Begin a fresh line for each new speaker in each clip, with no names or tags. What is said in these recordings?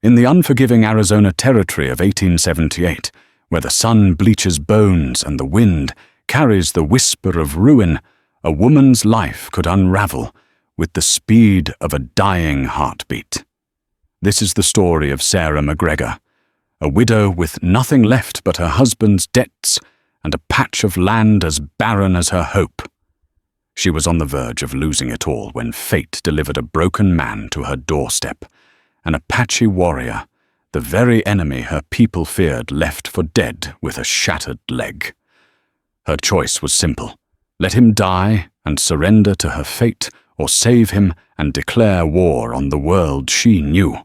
In the unforgiving Arizona territory of 1878, where the sun bleaches bones and the wind carries the whisper of ruin, a woman's life could unravel with the speed of a dying heartbeat. This is the story of Sarah McGregor, a widow with nothing left but her husband's debts and a patch of land as barren as her hope. She was on the verge of losing it all when fate delivered a broken man to her doorstep, an Apache warrior, the very enemy her people feared, left for dead with a shattered leg. Her choice was simple: let him die and surrender to her fate, or save him and declare war on the world she knew.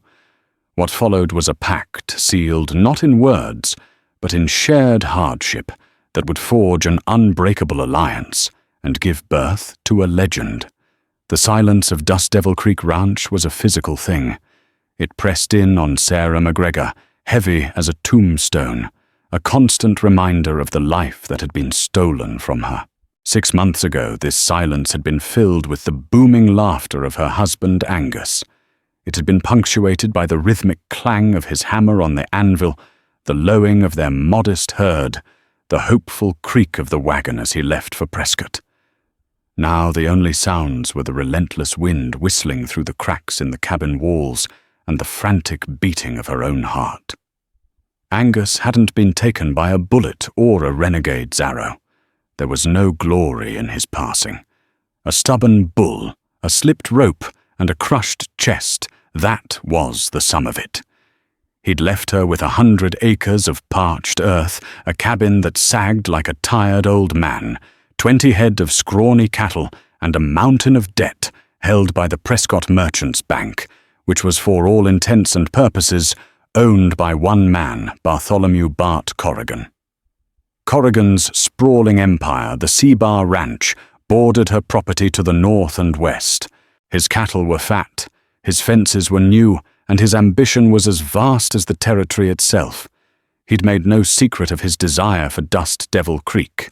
What followed was a pact sealed not in words, but in shared hardship that would forge an unbreakable alliance and give birth to a legend. The silence of Dust Devil Creek Ranch was a physical thing. It pressed in on Sarah McGregor, heavy as a tombstone, a constant reminder of the life that had been stolen from her. 6 months ago, this silence had been filled with the booming laughter of her husband Angus. It had been punctuated by the rhythmic clang of his hammer on the anvil, the lowing of their modest herd, the hopeful creak of the wagon as he left for Prescott. Now the only sounds were the relentless wind whistling through the cracks in the cabin walls and the frantic beating of her own heart. Angus hadn't been taken by a bullet or a renegade's arrow. There was no glory in his passing. A stubborn bull, a slipped rope, and a crushed chest, that was the sum of it. He'd left her with 100 acres of parched earth, a cabin that sagged like a tired old man, 20 head of scrawny cattle, and a mountain of debt held by the Prescott Merchants Bank, which was for all intents and purposes owned by one man, Bartholomew Bart Corrigan. Corrigan's sprawling empire, the Seabar Ranch, bordered her property to the north and west. His cattle were fat, his fences were new, and his ambition was as vast as the territory itself. He'd made no secret of his desire for Dust Devil Creek.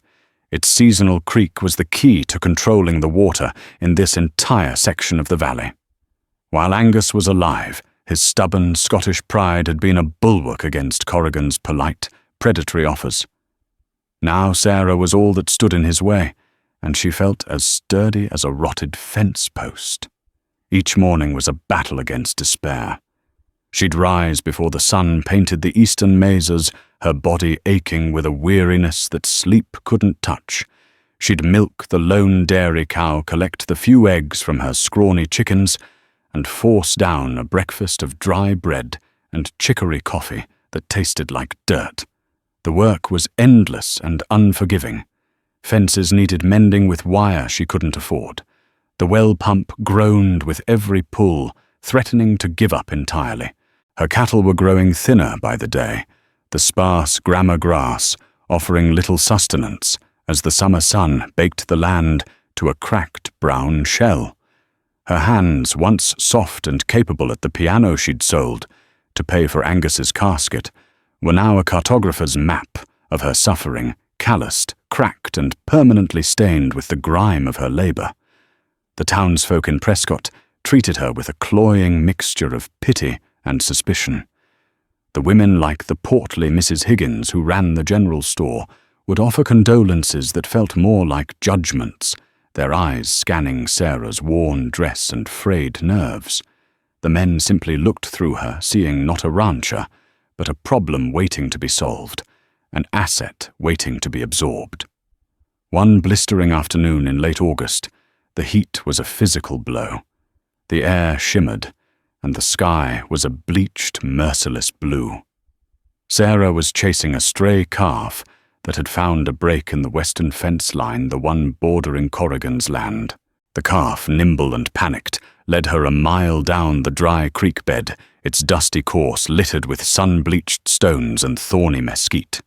Its seasonal creek was the key to controlling the water in this entire section of the valley. While Angus was alive, his stubborn Scottish pride had been a bulwark against Corrigan's polite, predatory offers. Now Sarah was all that stood in his way, and she felt as sturdy as a rotted fence post. Each morning was a battle against despair. She'd rise before the sun painted the eastern mesas, her body aching with a weariness that sleep couldn't touch. She'd milk the lone dairy cow, collect the few eggs from her scrawny chickens, and force down a breakfast of dry bread and chicory coffee that tasted like dirt. The work was endless and unforgiving. Fences needed mending with wire she couldn't afford. The well pump groaned with every pull, threatening to give up entirely. Her cattle were growing thinner by the day, the sparse grama grass offering little sustenance as the summer sun baked the land to a cracked brown shell. Her hands, once soft and capable at the piano she'd sold to pay for Angus's casket, were now a cartographer's map of her suffering, calloused, cracked, and permanently stained with the grime of her labor. The townsfolk in Prescott treated her with a cloying mixture of pity and suspicion. The women like the portly Mrs. Higgins, who ran the general store, would offer condolences that felt more like judgments, their eyes scanning Sarah's worn dress and frayed nerves. The men simply looked through her, seeing not a rancher, but a problem waiting to be solved, an asset waiting to be absorbed. One blistering afternoon in late August, the heat was a physical blow. The air shimmered, and the sky was a bleached, merciless blue. Sarah was chasing a stray calf that had found a break in the western fence line, the one bordering Corrigan's land. The calf, nimble and panicked, led her a mile down the dry creek bed, its dusty course littered with sun-bleached stones and thorny mesquite.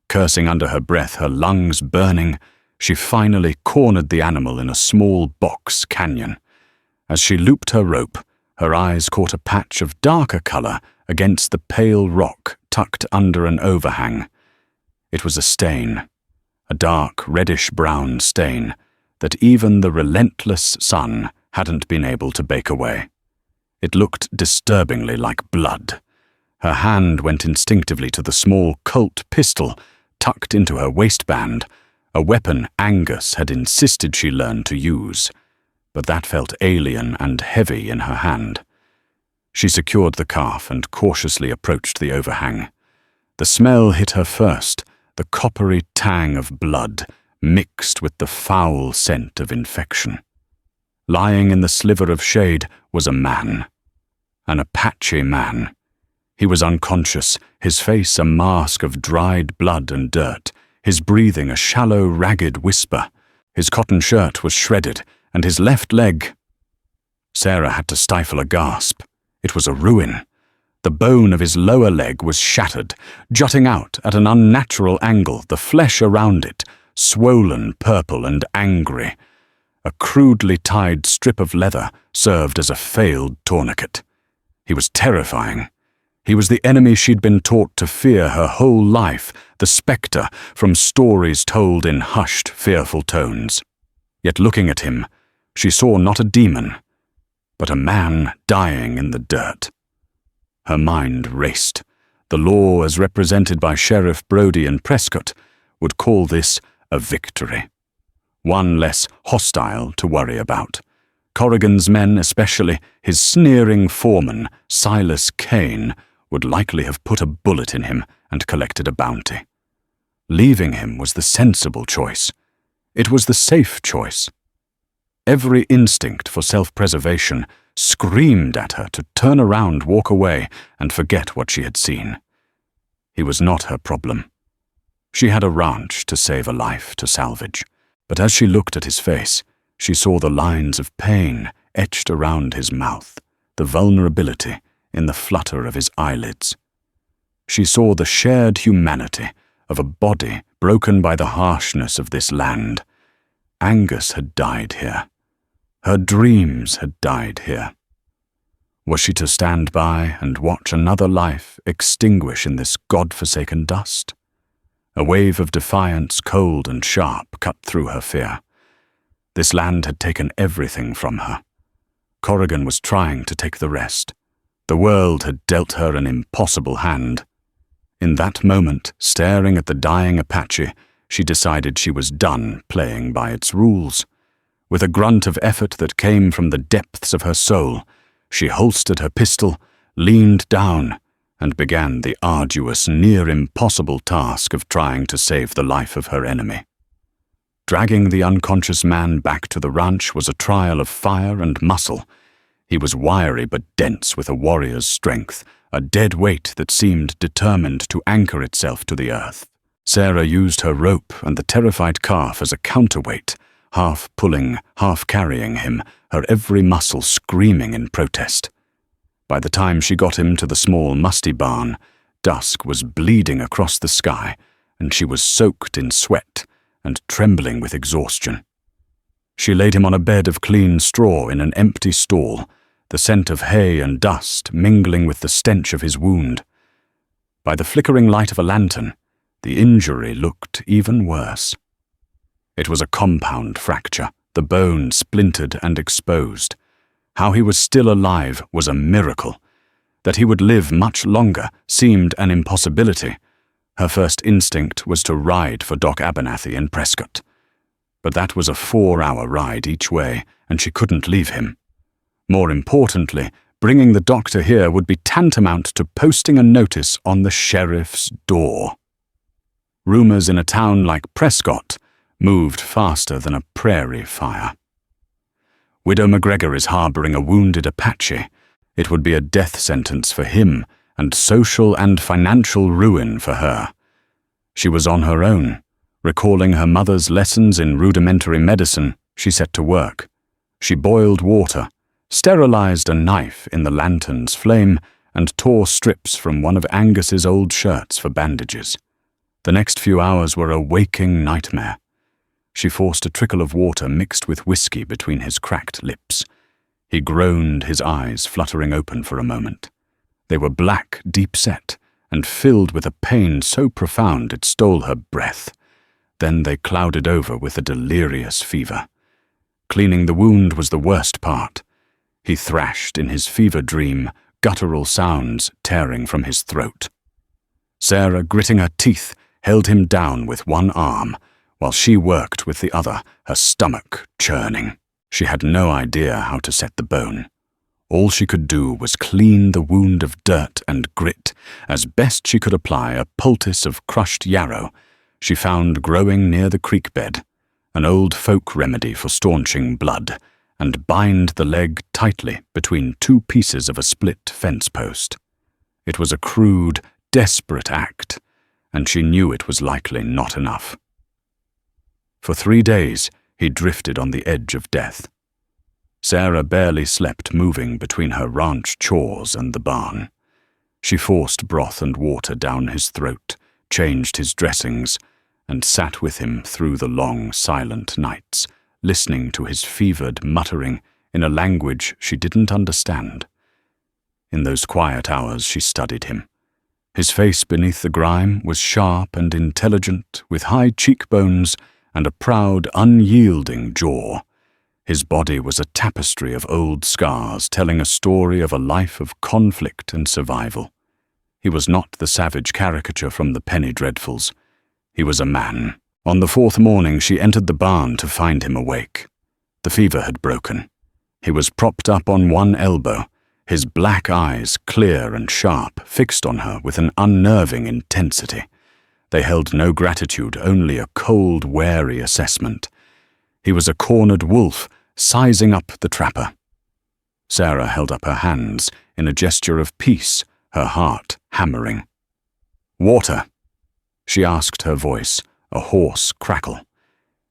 Cursing under her breath, her lungs burning, she finally cornered the animal in a small box canyon. As she looped her rope, her eyes caught a patch of darker color against the pale rock tucked under an overhang. It was a stain, a dark reddish-brown stain that even the relentless sun hadn't been able to bake away. It looked disturbingly like blood, Her hand went instinctively to the small Colt pistol tucked into her waistband, a weapon Angus had insisted she learn to use. But that felt alien and heavy in her hand. She secured the calf and cautiously approached the overhang. The smell hit her first, the coppery tang of blood mixed with the foul scent of infection. Lying in the sliver of shade was a man. An Apache man. He was unconscious, his face a mask of dried blood and dirt, his breathing a shallow, ragged whisper. His cotton shirt was shredded, and his left leg— Sarah had to stifle a gasp. It was a ruin. The bone of his lower leg was shattered, jutting out at an unnatural angle, the flesh around it, swollen, purple, and angry. A crudely tied strip of leather served as a failed tourniquet. He was terrifying. He was the enemy she'd been taught to fear her whole life, the spectre from stories told in hushed, fearful tones. Yet looking at him, she saw not a demon, but a man dying in the dirt. Her mind raced. The law, as represented by Sheriff Brodie and Prescott, would call this a victory. One less hostile to worry about. Corrigan's men, especially his sneering foreman, Silas Kane, would likely have put a bullet in him and collected a bounty. Leaving him was the sensible choice. It was the safe choice. Every instinct for self-preservation screamed at her to turn around, walk away, and forget what she had seen. He was not her problem. She had a ranch to save, a life to salvage. But as she looked at his face, she saw the lines of pain etched around his mouth, the vulnerability in the flutter of his eyelids. She saw the shared humanity of a body broken by the harshness of this land. Angus had died here. Her dreams had died here. Was she to stand by and watch another life extinguish in this God-forsaken dust? A wave of defiance, cold and sharp, cut through her fear. This land had taken everything from her. Corrigan was trying to take the rest. The world had dealt her an impossible hand. In that moment, staring at the dying Apache, she decided she was done playing by its rules. With a grunt of effort that came from the depths of her soul, she holstered her pistol, leaned down, and began the arduous, near-impossible task of trying to save the life of her enemy. Dragging the unconscious man back to the ranch was a trial of fire and muscle. He was wiry but dense with a warrior's strength, a dead weight that seemed determined to anchor itself to the earth. Sarah used her rope and the terrified calf as a counterweight, half pulling, half carrying him, her every muscle screaming in protest. By the time she got him to the small, musty barn, dusk was bleeding across the sky, and she was soaked in sweat and trembling with exhaustion. She laid him on a bed of clean straw in an empty stall, the scent of hay and dust mingling with the stench of his wound. By the flickering light of a lantern, the injury looked even worse. It was a compound fracture, the bone splintered and exposed. How he was still alive was a miracle. That he would live much longer seemed an impossibility. Her first instinct was to ride for Doc Abernathy in Prescott. But that was a 4-hour ride each way, and she couldn't leave him. More importantly, bringing the doctor here would be tantamount to posting a notice on the sheriff's door. Rumors in a town like Prescott moved faster than a prairie fire. Widow McGregor is harboring a wounded Apache. It would be a death sentence for him, and social and financial ruin for her. She was on her own. Recalling her mother's lessons in rudimentary medicine, she set to work. She boiled water, sterilized a knife in the lantern's flame, and tore strips from one of Angus's old shirts for bandages. The next few hours were a waking nightmare. She forced a trickle of water mixed with whiskey between his cracked lips. He groaned, his eyes fluttering open for a moment. They were black, deep-set, and filled with a pain so profound it stole her breath. Then they clouded over with a delirious fever. Cleaning the wound was the worst part. He thrashed in his fever dream, guttural sounds tearing from his throat. Sarah, gritting her teeth, held him down with one arm, while she worked with the other, her stomach churning. She had no idea how to set the bone. All she could do was clean the wound of dirt and grit. As best she could apply a poultice of crushed yarrow she found growing near the creek bed, an old folk remedy for staunching blood, and bind the leg tightly between two pieces of a split fence post. It was a crude, desperate act, and she knew it was likely not enough. For 3 days he drifted on the edge of death. Sarah barely slept, moving between her ranch chores and the barn. She forced broth and water down his throat, changed his dressings, and sat with him through the long, silent nights, listening to his fevered muttering in a language she didn't understand. In those quiet hours she studied him. His face beneath the grime was sharp and intelligent, with high cheekbones and a proud, unyielding jaw. His body was a tapestry of old scars, telling a story of a life of conflict and survival. He was not the savage caricature from the penny dreadfuls. He was a man. On the 4th morning she entered the barn to find him awake. The fever had broken. He was propped up on one elbow, his black eyes, clear and sharp, fixed on her with an unnerving intensity. They held no gratitude, only a cold, wary assessment. He was a cornered wolf, sizing up the trapper. Sarah held up her hands in a gesture of peace, her heart hammering. "Water?" she asked, her voice a hoarse crackle.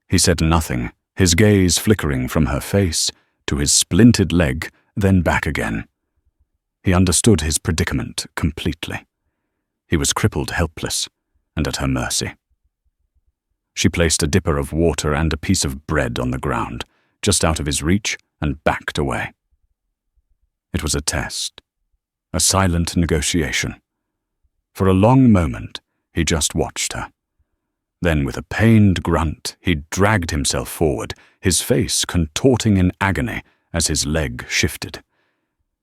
He said nothing, his gaze flickering from her face to his splintered leg, then back again. He understood his predicament completely. He was crippled, helpless, and at her mercy. She placed a dipper of water and a piece of bread on the ground, just out of his reach, and backed away. It was a test, a silent negotiation. For a long moment, he just watched her. Then, with a pained grunt, he dragged himself forward, his face contorting in agony as his leg shifted.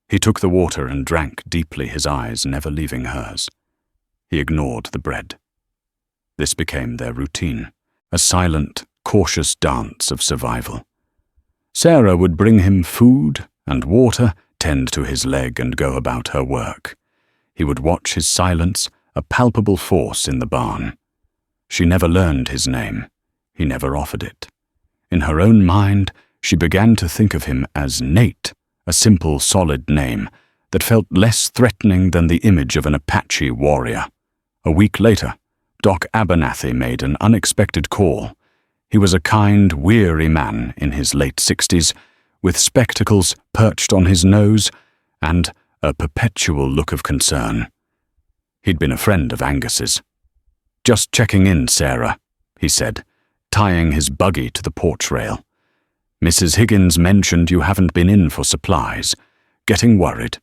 He took the water and drank deeply, his eyes never leaving hers. He ignored the bread. This became their routine, a silent, cautious dance of survival. Sarah would bring him food and water, tend to his leg, and go about her work. He would watch his silence, a palpable force in the barn. She never learned his name. He never offered it. In her own mind, she began to think of him as Nate, a simple, solid name that felt less threatening than the image of an Apache warrior. A week later, Doc Abernathy made an unexpected call. He was a kind, weary man in his late 60s, with spectacles perched on his nose and a perpetual look of concern. He'd been a friend of Angus's. "Just checking in, Sarah," he said, tying his buggy to the porch rail. "Mrs. Higgins mentioned you haven't been in for supplies. Getting worried."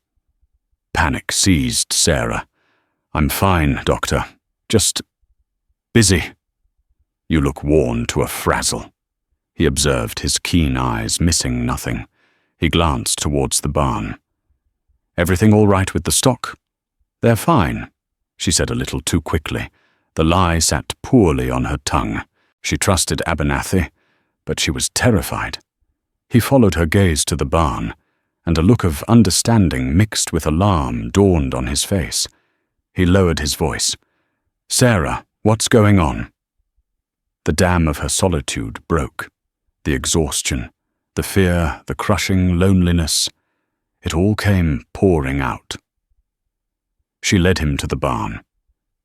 Panic seized Sarah. "I'm fine, Doctor. Just busy." "You look worn to a frazzle," he observed, his keen eyes missing nothing. He glanced towards the barn. "Everything all right with the stock?" "They're fine," she said a little too quickly. The lie sat poorly on her tongue. She trusted Abernathy, but she was terrified. He followed her gaze to the barn, and a look of understanding mixed with alarm dawned on his face. He lowered his voice. "Sarah, what's going on?" The dam of her solitude broke. The exhaustion, the fear, the crushing loneliness, it all came pouring out. She led him to the barn.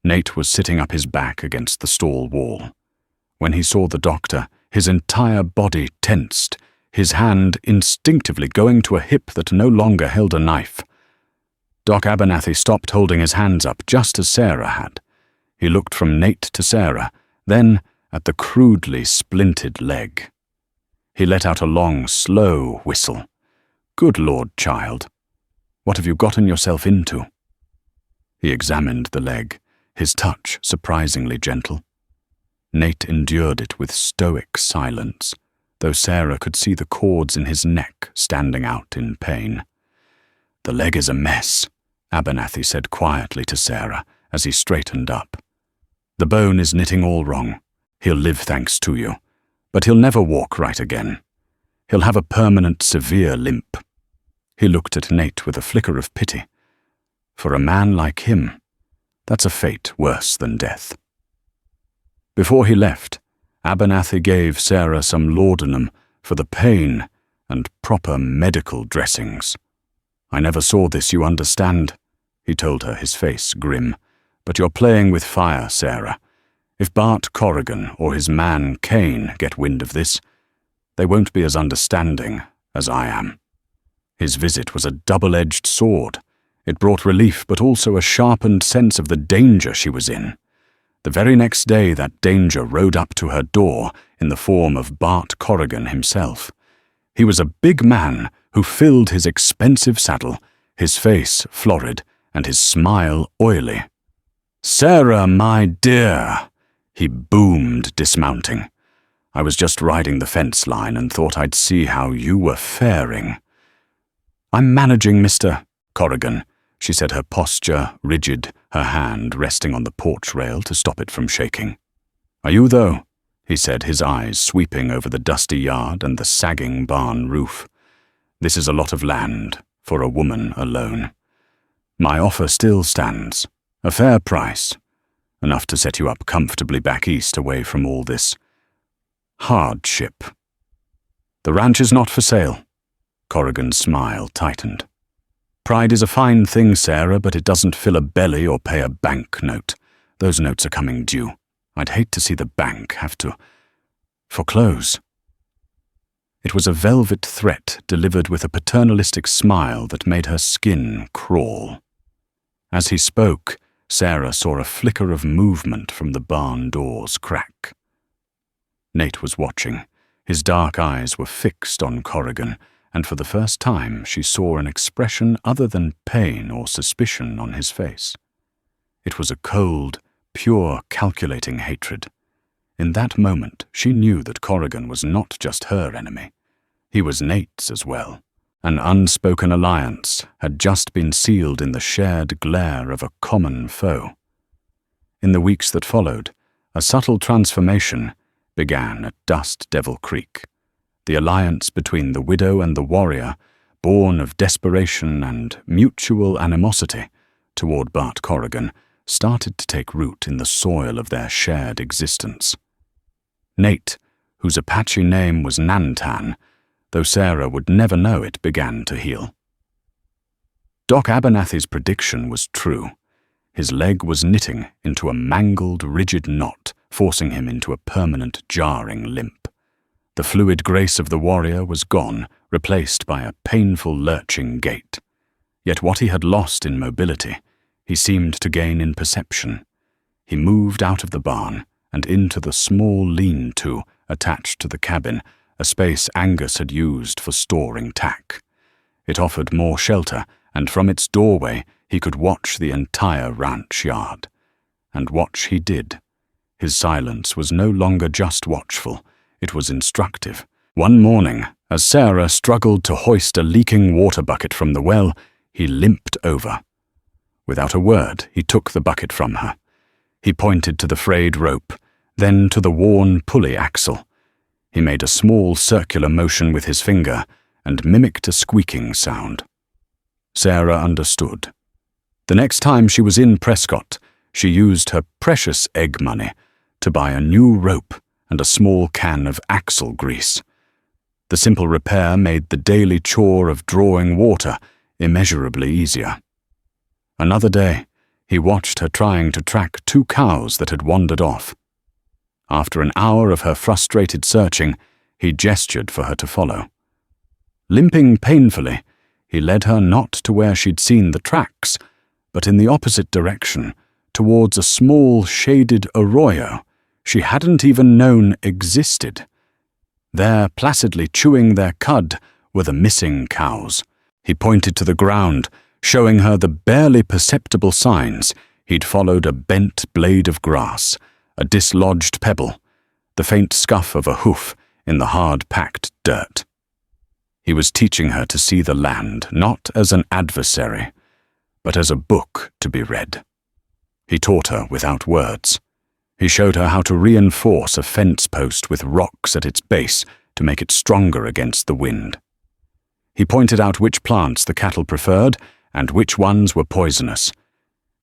Nate was sitting up his back against the stall wall. When he saw the doctor, his entire body tensed, his hand instinctively going to a hip that no longer held a knife. Doc Abernathy stopped holding his hands up just as Sarah had. He looked from Nate to Sarah, then at the crudely splintered leg. He let out a long, slow whistle. "Good Lord, child. What have you gotten yourself into?" He examined the leg, his touch surprisingly gentle. Nate endured it with stoic silence, though Sarah could see the cords in his neck standing out in pain. "The leg is a mess," Abernathy said quietly to Sarah as he straightened up. "The bone is knitting all wrong. He'll live thanks to you, but he'll never walk right again. He'll have a permanent severe limp." He looked at Nate with a flicker of pity. For a man like him, that's a fate worse than death. Before he left, Abernathy gave Sarah some laudanum for the pain and proper medical dressings. "I never saw this, you understand," he told her, his face grim. "But you're playing with fire, Sarah. If Bart Corrigan or his man Kane get wind of this, they won't be as understanding as I am." His visit was a double-edged sword. It brought relief, but also a sharpened sense of the danger she was in. The very next day, that danger rode up to her door in the form of Bart Corrigan himself. He was a big man who filled his expensive saddle, his face florid and his smile oily. "Sarah, my dear," he boomed, dismounting. "I was just riding the fence line and thought I'd see how you were faring." "I'm managing, Mr. Corrigan," she said, her posture rigid, her hand resting on the porch rail to stop it from shaking. "Are you, though?" he said, his eyes sweeping over the dusty yard and the sagging barn roof. "This is a lot of land for a woman alone. My offer still stands. A fair price. Enough to set you up comfortably back east away from all this hardship." "The ranch is not for sale." Corrigan's smile tightened. "Pride is a fine thing, Sarah, but it doesn't fill a belly or pay a bank note. Those notes are coming due. I'd hate to see the bank have to foreclose." It was a velvet threat delivered with a paternalistic smile that made her skin crawl. As he spoke, Sarah saw a flicker of movement from the barn door's crack. Nate was watching. His dark eyes were fixed on Corrigan, and for the first time she saw an expression other than pain or suspicion on his face. It was a cold, pure, calculating hatred. In that moment, she knew that Corrigan was not just her enemy. He was Nate's as well. An unspoken alliance had just been sealed in the shared glare of a common foe. In the weeks that followed, a subtle transformation began at Dust Devil Creek. The alliance between the widow and the warrior, born of desperation and mutual animosity toward Bart Corrigan, started to take root in the soil of their shared existence. Nate, whose Apache name was Nantan, though Sarah would never know it, began to heal. Doc Abernathy's prediction was true. His leg was knitting into a mangled, rigid knot, forcing him into a permanent, jarring limp. The fluid grace of the warrior was gone, replaced by a painful, lurching gait. Yet what he had lost in mobility, he seemed to gain in perception. He moved out of the barn and into the small lean-to attached to the cabin, a space Angus had used for storing tack. It offered more shelter, and from its doorway he could watch the entire ranch yard. And watch he did. His silence was no longer just watchful, it was instructive. One morning, as Sarah struggled to hoist a leaking water bucket from the well, he limped over. Without a word, he took the bucket from her. He pointed to the frayed rope, then to the worn pulley axle. He made a small circular motion with his finger and mimicked a squeaking sound. Sarah understood. The next time she was in Prescott, she used her precious egg money to buy a new rope and a small can of axle grease. The simple repair made the daily chore of drawing water immeasurably easier. Another day, he watched her trying to track 2 cows that had wandered off. After an hour of her frustrated searching, he gestured for her to follow. Limping painfully, he led her not to where she'd seen the tracks, but in the opposite direction, towards a small shaded arroyo she hadn't even known existed. There, placidly chewing their cud, were the missing cows. He pointed to the ground, showing her the barely perceptible signs. He'd followed a bent blade of grass, a dislodged pebble, the faint scuff of a hoof in the hard-packed dirt. He was teaching her to see the land not as an adversary, but as a book to be read. He taught her without words. He showed her how to reinforce a fence post with rocks at its base to make it stronger against the wind. He pointed out which plants the cattle preferred and which ones were poisonous.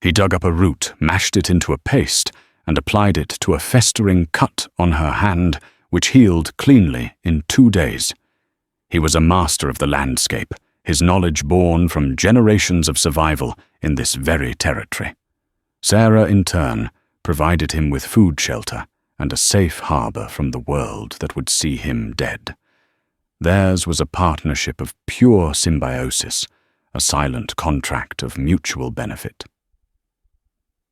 He dug up a root, mashed it into a paste, and applied it to a festering cut on her hand, which healed cleanly in 2 days. He was a master of the landscape, his knowledge born from generations of survival in this very territory. Sarah, in turn, provided him with food shelter and a safe harbor from the world that would see him dead. Theirs was a partnership of pure symbiosis, a silent contract of mutual benefit.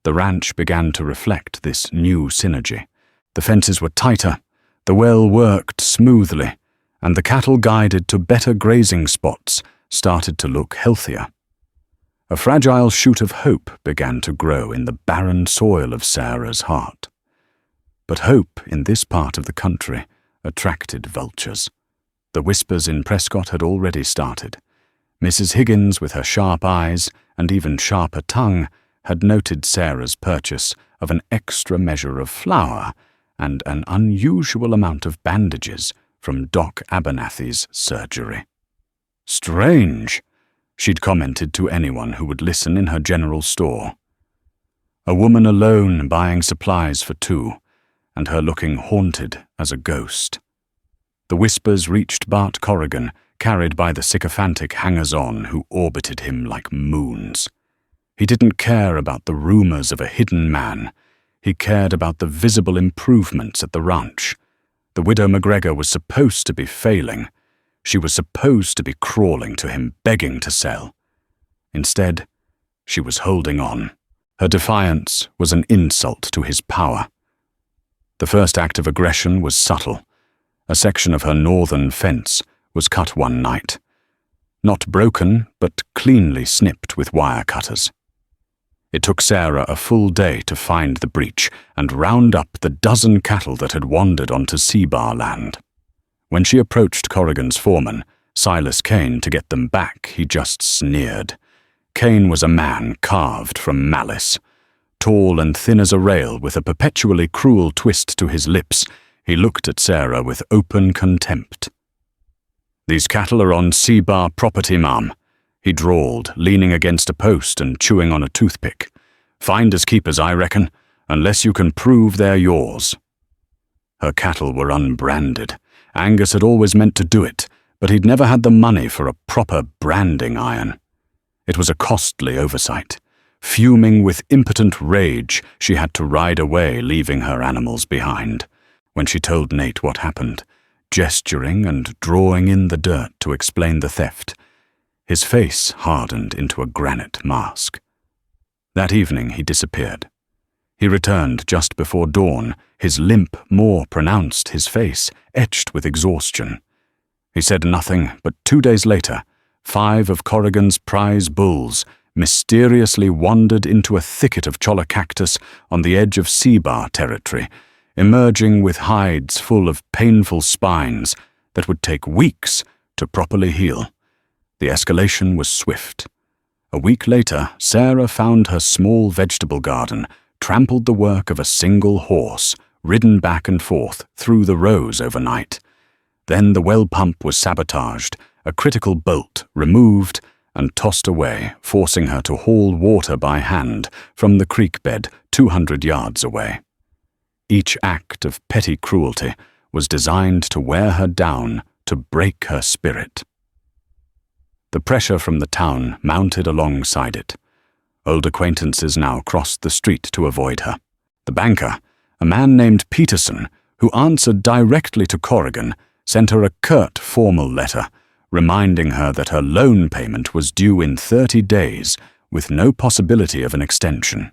The ranch began to reflect this new synergy. The fences were tighter, the well worked smoothly, and the cattle guided to better grazing spots started to look healthier. A fragile shoot of hope began to grow in the barren soil of Sarah's heart. But hope in this part of the country attracted vultures. The whispers in Prescott had already started. Mrs. Higgins, with her sharp eyes and even sharper tongue, had noted Sarah's purchase of an extra measure of flour and an unusual amount of bandages from Doc Abernathy's surgery. "Strange," she'd commented to anyone who would listen in her general store. A woman alone buying supplies for 2, and her looking haunted as a ghost. The whispers reached Bart Corrigan, carried by the sycophantic hangers-on who orbited him like moons. He didn't care about the rumors of a hidden man. He cared about the visible improvements at the ranch. The widow McGregor was supposed to be failing. She was supposed to be crawling to him, begging to sell. Instead, she was holding on. Her defiance was an insult to his power. The first act of aggression was subtle. A section of her northern fence was cut one night. Not broken, but cleanly snipped with wire cutters. It took Sarah a full day to find the breach and round up the dozen cattle that had wandered onto Seabar land. When she approached Corrigan's foreman, Silas Kane, to get them back, he just sneered. Kane was a man carved from malice. Tall and thin as a rail, with a perpetually cruel twist to his lips, he looked at Sarah with open contempt. "These cattle are on Seabar property, ma'am," he drawled, leaning against a post and chewing on a toothpick. "Finders keepers, I reckon, unless you can prove they're yours." Her cattle were unbranded. Angus had always meant to do it, but he'd never had the money for a proper branding iron. It was a costly oversight. Fuming with impotent rage, she had to ride away, leaving her animals behind. When she told Nate what happened, gesturing and drawing in the dirt to explain the theft, his face hardened into a granite mask. That evening he disappeared. He returned just before dawn, his limp more pronounced, his face etched with exhaustion. He said nothing, but 2 days later, 5 of Corrigan's prize bulls mysteriously wandered into a thicket of cholla cactus on the edge of Seabar territory, emerging with hides full of painful spines that would take weeks to properly heal. The escalation was swift. A week later, Sarah found her small vegetable garden trampled the work of a single horse, ridden back and forth through the rows overnight. Then the well pump was sabotaged, a critical bolt removed and tossed away, forcing her to haul water by hand from the creek bed 200 yards away. Each act of petty cruelty was designed to wear her down, to break her spirit. The pressure from the town mounted alongside it. Old acquaintances now crossed the street to avoid her. The banker, a man named Peterson, who answered directly to Corrigan, sent her a curt formal letter, reminding her that her loan payment was due in 30 days, with no possibility of an extension.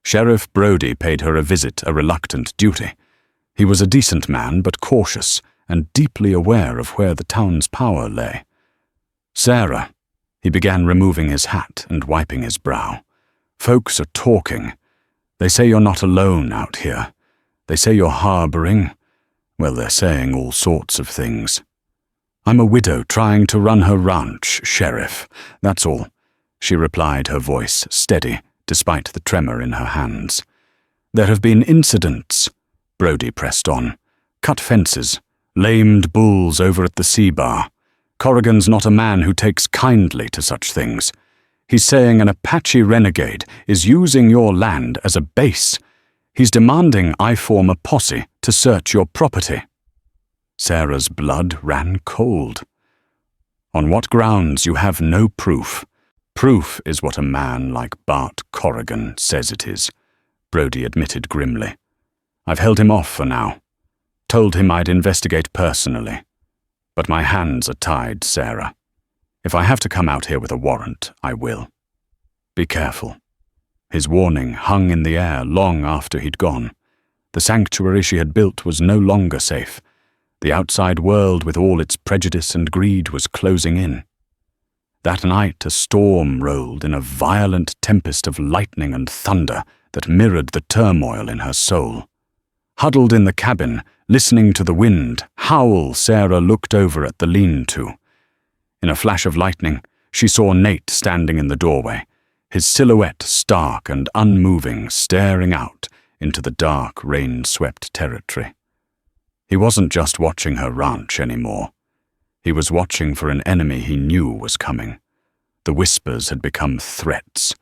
Sheriff Brody paid her a visit, a reluctant duty. He was a decent man, but cautious, and deeply aware of where the town's power lay. "Sarah," he began, removing his hat and wiping his brow. "Folks are talking. They say you're not alone out here. They say you're harboring. Well, they're saying all sorts of things." "I'm a widow trying to run her ranch, Sheriff. That's all," she replied, her voice steady, despite the tremor in her hands. "There have been incidents," Brody pressed on. "Cut fences, lamed bulls over at the sea bar. Corrigan's not a man who takes kindly to such things. He's saying an Apache renegade is using your land as a base. He's demanding I form a posse to search your property." Sarah's blood ran cold. "On what grounds you have no proof. Proof is what a man like Bart Corrigan says it is," Brody admitted grimly. "I've held him off for now. Told him I'd investigate personally. But my hands are tied, Sarah. If I have to come out here with a warrant, I will. Be careful." His warning hung in the air long after he'd gone. The sanctuary she had built was no longer safe. The outside world with all its prejudice and greed was closing in. That night a storm rolled in a violent tempest of lightning and thunder that mirrored the turmoil in her soul. Huddled in the cabin, listening to the wind howl, Sarah looked over at the lean-to. In a flash of lightning, she saw Nate standing in the doorway, his silhouette stark and unmoving, staring out into the dark, rain-swept territory. He wasn't just watching her ranch anymore. He was watching for an enemy he knew was coming. The whispers had become threats,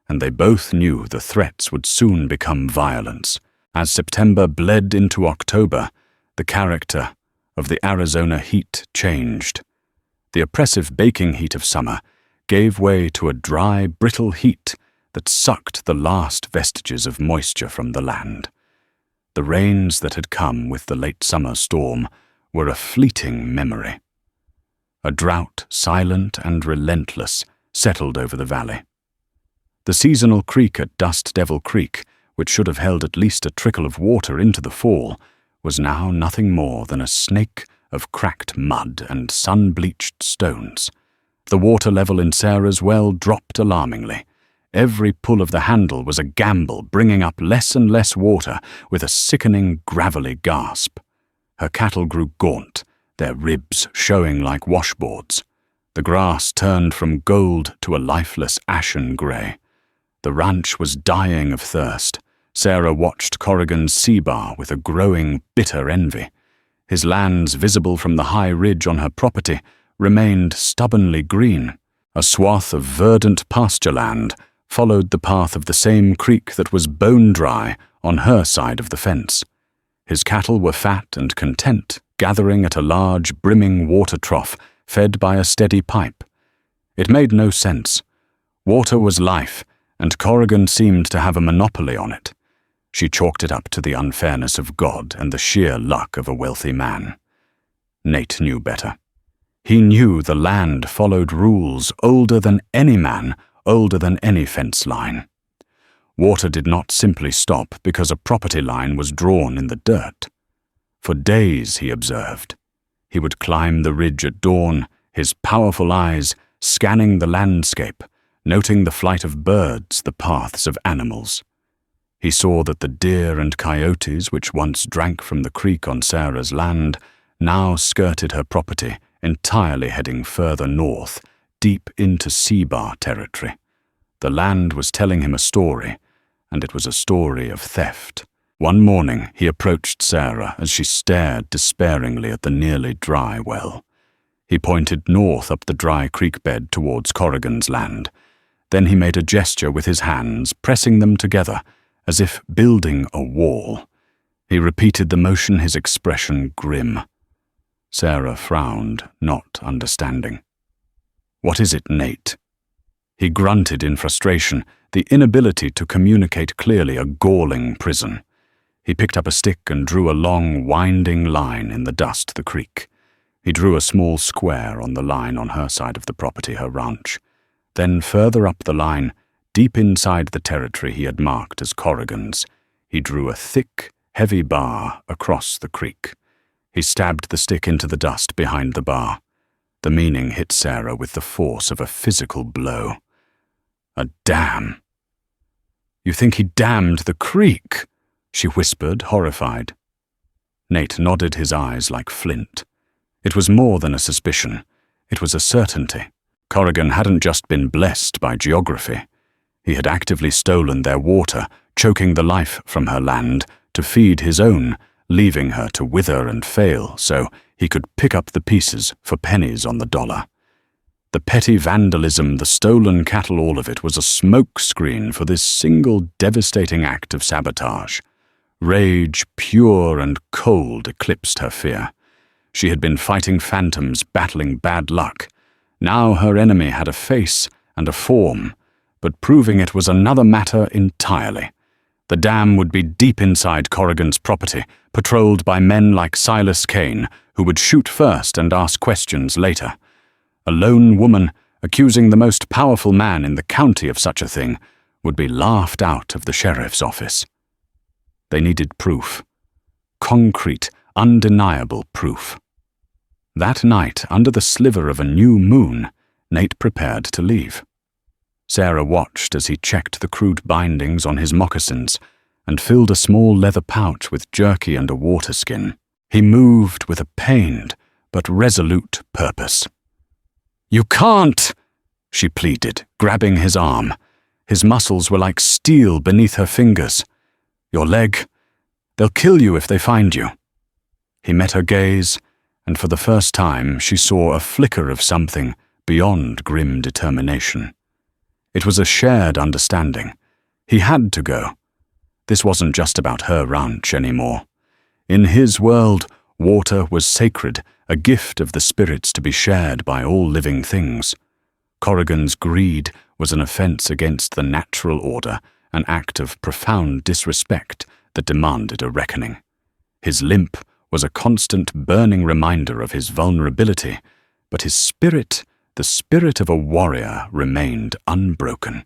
and they both knew the threats would soon become violence. As September bled into October, the character of the Arizona heat changed. The oppressive baking heat of summer gave way to a dry, brittle heat that sucked the last vestiges of moisture from the land. The rains that had come with the late summer storm were a fleeting memory. A drought, silent and relentless, settled over the valley. The seasonal creek at Dust Devil Creek, which should have held at least a trickle of water into the fall, was now nothing more than a snake of cracked mud and sun-bleached stones. The water level in Sarah's well dropped alarmingly. Every pull of the handle was a gamble, bringing up less and less water with a sickening, gravelly gasp. Her cattle grew gaunt, their ribs showing like washboards. The grass turned from gold to a lifeless ashen grey. The ranch was dying of thirst. Sarah watched Corrigan's sea bar with a growing, bitter envy. His lands, visible from the high ridge on her property, remained stubbornly green. A swath of verdant pasture land followed the path of the same creek that was bone-dry on her side of the fence. His cattle were fat and content, gathering at a large, brimming water trough fed by a steady pipe. It made no sense. Water was life, and Corrigan seemed to have a monopoly on it. She chalked it up to the unfairness of God and the sheer luck of a wealthy man. Nate knew better. He knew the land followed rules older than any man, older than any fence line. Water did not simply stop because a property line was drawn in the dirt. For days, he observed. He would climb the ridge at dawn, his powerful eyes scanning the landscape, noting the flight of birds, the paths of animals. He saw that the deer and coyotes which once drank from the creek on Sarah's land now skirted her property, entirely heading further north, deep into sea bar territory. The land was telling him a story, and it was a story of theft. One morning he approached Sarah as she stared despairingly at the nearly dry well. He pointed north up the dry creek bed towards Corrigan's land. Then he made a gesture with his hands, pressing them together, as if building a wall. He repeated the motion, his expression grim. Sarah frowned, not understanding. "What is it, Nate?" He grunted in frustration, the inability to communicate clearly a galling prison. He picked up a stick and drew a long, winding line in the dust of the creek. He drew a small square on the line on her side of the property, her ranch. Then further up the line, deep inside the territory he had marked as Corrigan's, he drew a thick, heavy bar across the creek. He stabbed the stick into the dust behind the bar. The meaning hit Sarah with the force of a physical blow. A dam. "You think he dammed the creek?" she whispered, horrified. Nate nodded, his eyes like flint. It was more than a suspicion. It was a certainty. Corrigan hadn't just been blessed by geography. He had actively stolen their water, choking the life from her land to feed his own, leaving her to wither and fail so he could pick up the pieces for pennies on the dollar. The petty vandalism, the stolen cattle, all of it was a smokescreen for this single devastating act of sabotage. Rage, pure and cold, eclipsed her fear. She had been fighting phantoms, battling bad luck. Now her enemy had a face and a form, but proving it was another matter entirely. The dam would be deep inside Corrigan's property, patrolled by men like Silas Kane, who would shoot first and ask questions later. A lone woman, accusing the most powerful man in the county of such a thing, would be laughed out of the sheriff's office. They needed proof. Concrete, undeniable proof. That night, under the sliver of a new moon, Nate prepared to leave. Sarah watched as he checked the crude bindings on his moccasins and filled a small leather pouch with jerky and a water skin. He moved with a pained but resolute purpose. "You can't!" she pleaded, grabbing his arm. His muscles were like steel beneath her fingers. "Your leg. They'll kill you if they find you." He met her gaze, and for the first time she saw a flicker of something beyond grim determination. It was a shared understanding. He had to go. This wasn't just about her ranch anymore. In his world, water was sacred, a gift of the spirits to be shared by all living things. Corrigan's greed was an offense against the natural order, an act of profound disrespect that demanded a reckoning. His limp was a constant burning reminder of his vulnerability, but his spirit, the spirit of a warrior, remained unbroken.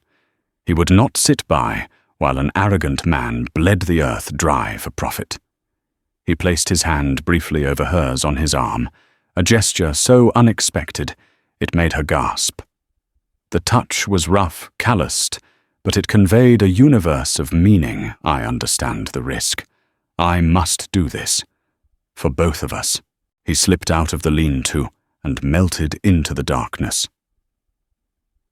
He would not sit by while an arrogant man bled the earth dry for profit. He placed his hand briefly over hers on his arm, a gesture so unexpected it made her gasp. The touch was rough, calloused, but it conveyed a universe of meaning. I understand the risk. I must do this. For both of us. He slipped out of the lean-to and melted into the darkness.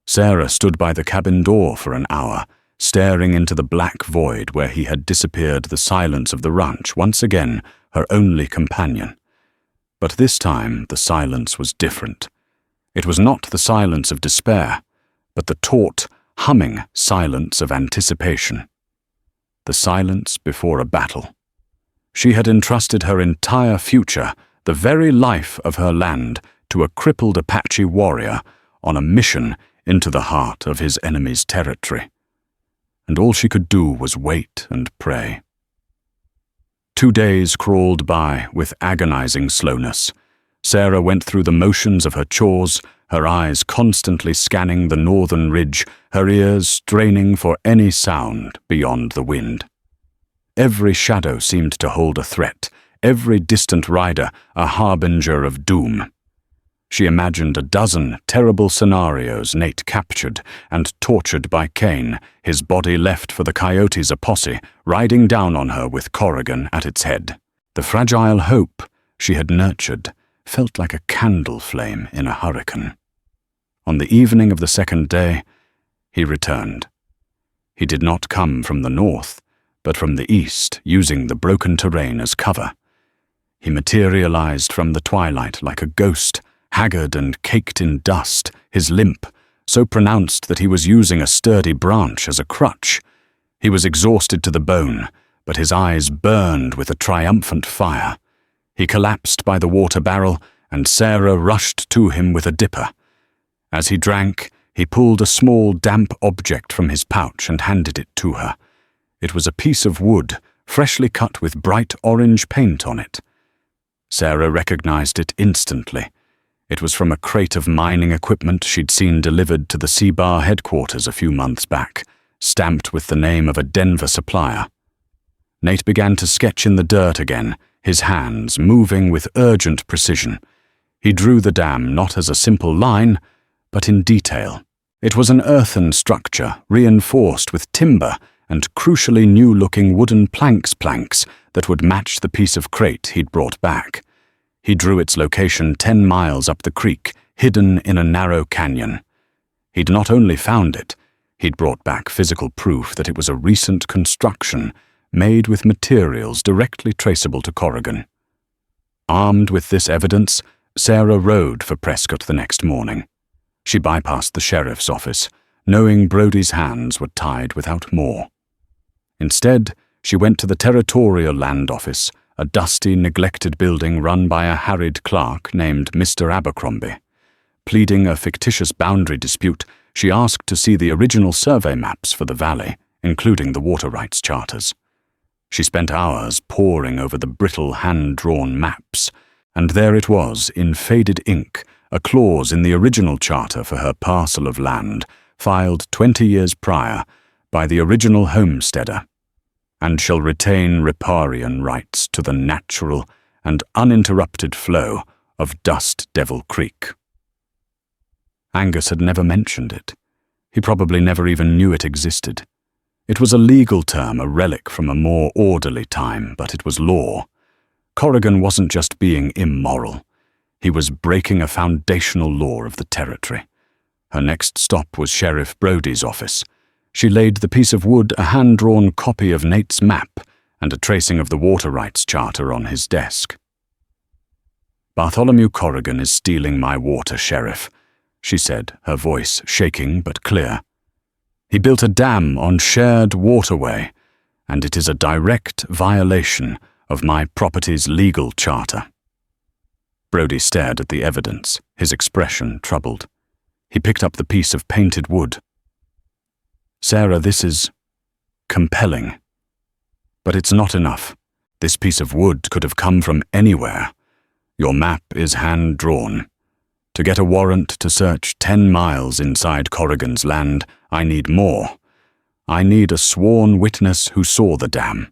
Sarah stood by the cabin door for an hour, staring into the black void where he had disappeared, the silence of the ranch, once again her only companion. But this time the silence was different. It was not the silence of despair, but the taut, humming silence of anticipation. The silence before a battle. She had entrusted her entire future, the very life of her land, to a crippled Apache warrior on a mission into the heart of his enemy's territory. And all she could do was wait and pray. 2 days crawled by with agonizing slowness. Sarah went through the motions of her chores, her eyes constantly scanning the northern ridge, her ears straining for any sound beyond the wind. Every shadow seemed to hold a threat, every distant rider a harbinger of doom. She imagined a dozen terrible scenarios: Nate captured and tortured by Kane, his body left for the coyotes, a posse, riding down on her with Corrigan at its head. The fragile hope she had nurtured felt like a candle flame in a hurricane. On the evening of the second day, he returned. He did not come from the north, but from the east, using the broken terrain as cover. He materialized from the twilight like a ghost, haggard and caked in dust, his limp so pronounced that he was using a sturdy branch as a crutch. He was exhausted to the bone, but his eyes burned with a triumphant fire. He collapsed by the water barrel, and Sarah rushed to him with a dipper. As he drank, he pulled a small, damp object from his pouch and handed it to her. It was a piece of wood, freshly cut with bright orange paint on it. Sarah recognized it instantly. It was from a crate of mining equipment she'd seen delivered to the C-Bar headquarters a few months back, stamped with the name of a Denver supplier. Nate began to sketch in the dirt again, his hands moving with urgent precision. He drew the dam not as a simple line, but in detail. It was an earthen structure, reinforced with timber and crucially new-looking wooden planks that would match the piece of crate he'd brought back. He drew its location 10 miles up the creek, hidden in a narrow canyon. He'd not only found it, he'd brought back physical proof that it was a recent construction made with materials directly traceable to Corrigan. Armed with this evidence, Sarah rode for Prescott the next morning. She bypassed the sheriff's office, knowing Brody's hands were tied without more. Instead, she went to the Territorial Land Office, a dusty, neglected building run by a harried clerk named Mr. Abercrombie. Pleading a fictitious boundary dispute, she asked to see the original survey maps for the valley, including the water rights charters. She spent hours poring over the brittle hand-drawn maps, and there it was, in faded ink, a clause in the original charter for her parcel of land, filed 20 years prior by the original homesteader, and shall retain riparian rights to the natural and uninterrupted flow of Dust Devil Creek. Angus had never mentioned it. He probably never even knew it existed. It was a legal term, a relic from a more orderly time, but it was law. Corrigan wasn't just being immoral. He was breaking a foundational law of the territory. Her next stop was Sheriff Brody's office. She laid the piece of wood, a hand-drawn copy of Nate's map, and a tracing of the water rights charter on his desk. "Bartholomew Corrigan is stealing my water, Sheriff," she said, her voice shaking but clear. "He built a dam on shared waterway, and it is a direct violation of my property's legal charter." Brody stared at the evidence, his expression troubled. He picked up the piece of painted wood. "Sarah, this is compelling. But it's not enough. This piece of wood could have come from anywhere. Your map is hand-drawn. To get a warrant to search 10 miles inside Corrigan's land, I need more. I need a sworn witness who saw the dam."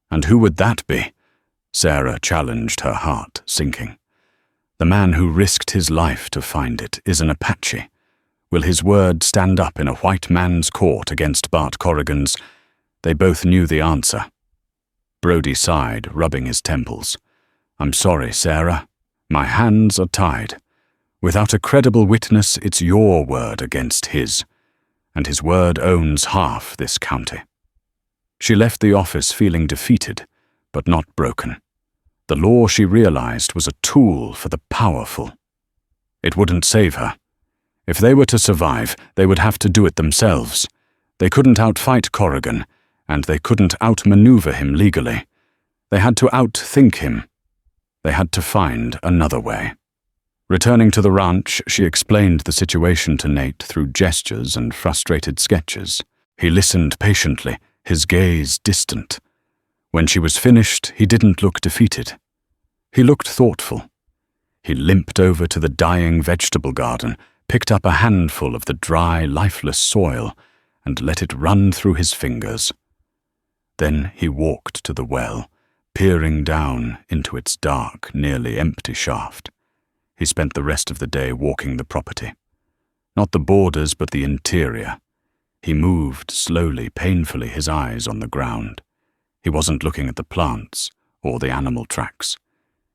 "And who would that be?" Sarah challenged, her heart sinking. "The man who risked his life to find it is an Apache. Will his word stand up in a white man's court against Bart Corrigan's?" They both knew the answer. Brody sighed, rubbing his temples. "I'm sorry, Sarah. My hands are tied. Without a credible witness, it's your word against his, and his word owns half this county." She left the office feeling defeated, but not broken. The law, she realized, was a tool for the powerful. It wouldn't save her. If they were to survive, they would have to do it themselves. They couldn't outfight Corrigan, and they couldn't outmaneuver him legally. They had to outthink him. They had to find another way. Returning to the ranch, she explained the situation to Nate through gestures and frustrated sketches. He listened patiently, his gaze distant. When she was finished, he didn't look defeated. He looked thoughtful. He limped over to the dying vegetable garden, picked up a handful of the dry, lifeless soil, and let it run through his fingers. Then he walked to the well, peering down into its dark, nearly empty shaft. He spent the rest of the day walking the property. Not the borders, but the interior. He moved slowly, painfully, his eyes on the ground. He wasn't looking at the plants or the animal tracks.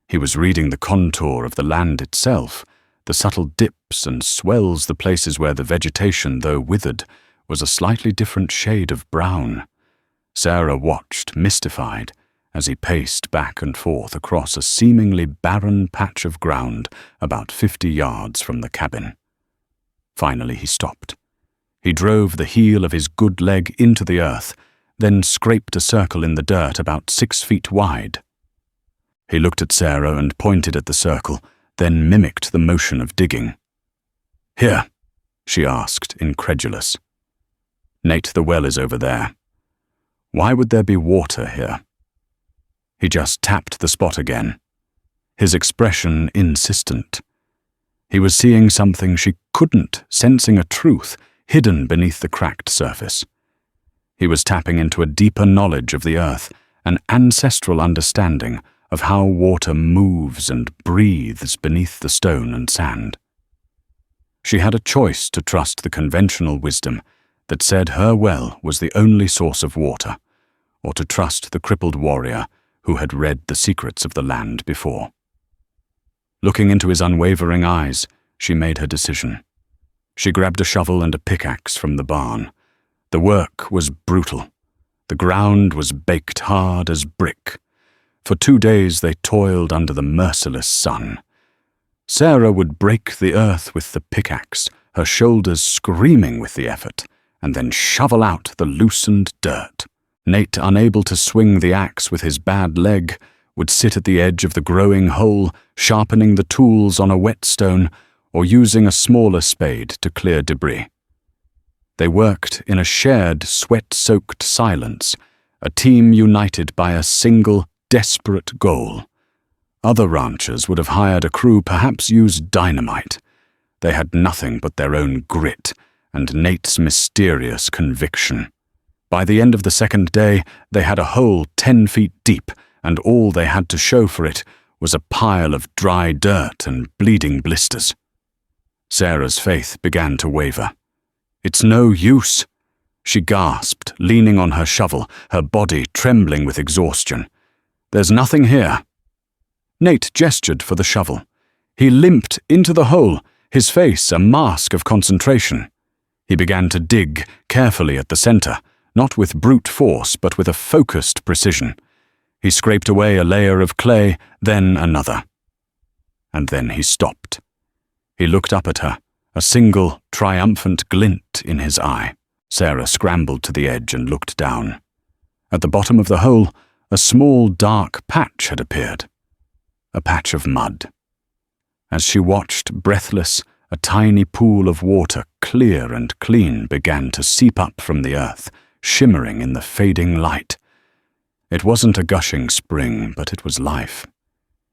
He was reading the contour of the land itself, the subtle dips and swells, the places where the vegetation, though withered, was a slightly different shade of brown. Sarah watched, mystified, as he paced back and forth across a seemingly barren patch of ground about 50 yards from the cabin. Finally he stopped. He drove the heel of his good leg into the earth, then scraped a circle in the dirt about 6 feet wide. He looked at Sarah and pointed at the circle, then mimicked the motion of digging. "Here," she asked, incredulous. "Nate, the well is over there. Why would there be water here?" He just tapped the spot again, his expression insistent. He was seeing something she couldn't, sensing a truth hidden beneath the cracked surface. He was tapping into a deeper knowledge of the earth, an ancestral understanding of how water moves and breathes beneath the stone and sand. She had a choice to trust the conventional wisdom that said her well was the only source of water, or to trust the crippled warrior who had read the secrets of the land before. Looking into his unwavering eyes, she made her decision. She grabbed a shovel and a pickaxe from the barn. The work was brutal. The ground was baked hard as brick. For 2 days they toiled under the merciless sun. Sarah would break the earth with the pickaxe, her shoulders screaming with the effort, and then shovel out the loosened dirt. Nate, unable to swing the axe with his bad leg, would sit at the edge of the growing hole, sharpening the tools on a whetstone or using a smaller spade to clear debris. They worked in a shared, sweat-soaked silence, a team united by a single, desperate goal. Other ranchers would have hired a crew, perhaps used dynamite. They had nothing but their own grit and Nate's mysterious conviction. By the end of the second day, they had a hole 10 feet deep, and all they had to show for it was a pile of dry dirt and bleeding blisters. Sarah's faith began to waver. "It's no use," she gasped, leaning on her shovel, her body trembling with exhaustion. "There's nothing here." Nate gestured for the shovel. He limped into the hole, his face a mask of concentration. He began to dig carefully at the center, not with brute force, but with a focused precision. He scraped away a layer of clay, then another. And then he stopped. He looked up at her, a single, triumphant glint in his eye. Sarah scrambled to the edge and looked down. At the bottom of the hole, a small, dark patch had appeared. A patch of mud. As she watched, breathless, a tiny pool of water, clear and clean, began to seep up from the earth, shimmering in the fading light. It wasn't a gushing spring, but it was life.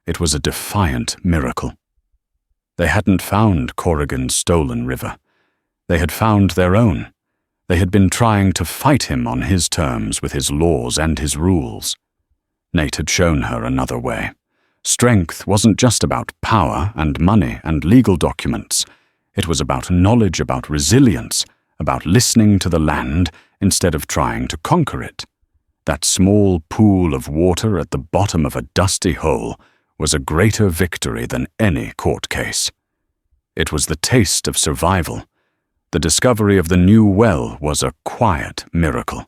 It was a defiant miracle. They hadn't found Corrigan's stolen river. They had found their own. They had been trying to fight him on his terms with his laws and his rules. Nate had shown her another way. Strength wasn't just about power and money and legal documents. It was about knowledge, about resilience, about listening to the land instead of trying to conquer it. That small pool of water at the bottom of a dusty hole was a greater victory than any court case. It was the taste of survival. The discovery of the new well was a quiet miracle.